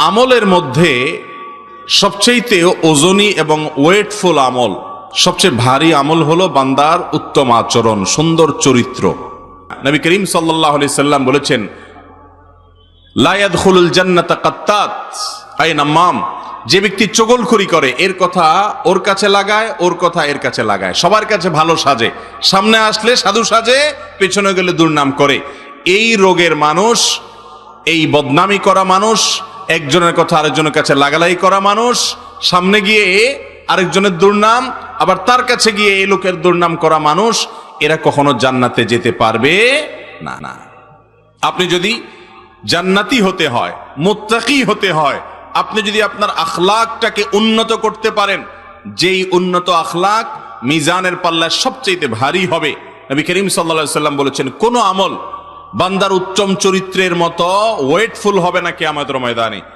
আমলের মধ্যে সবচেয়ে ওজনী এবং ওয়েটফুল আমল, সবচেয়ে ভারী আমল হলো বান্দার উত্তম আচরণ, সুন্দর চরিত্র। নবী করিম সাল্লাল্লাহু আলাইহি সাল্লাম বলেছেন, লা ইয়াদখুলুল জান্নাতা কাত্তাত আই নামাম। যে ব্যক্তি চগলখড়ি করে, এর কথা ওর কাছে লাগায়, ওর কথা এর কাছে লাগায়, সবার কাছে ভালো সাজে, সামনে আসলে সাধু সাজে, পেছনে গেলে দুর্নাম করে, এই রোগের মানুষ, এই বদনামি করা মানুষ, একজনের কথা আরেকজনের কাছে লাগালাই করা মানুষ, সামনে গিয়ে আরেকজনের দুর্নাম, আবার তার কাছে গিয়ে এই লোকের দুর্নাম করা মানুষ, এরা কখনো জান্নাতে যেতে পারবে না। না, আপনি যদি জান্নাতি হতে হয়, মুত্তাকি হতে হয়, আপনি যদি আপনার আখলাকটাকে উন্নত করতে পারেন, যেই উন্নত আখলাক মিজানের পাল্লায় সবচেয়ে ভারী হবে। নবী করিম সাল্লাল্লাহু আলাইহি সাল্লাম বলেছেন, কোন আমল বান্দার উত্তম চরিত্রের মতো ওয়েটফুল হবে না কিয়ামতের ময়দানে।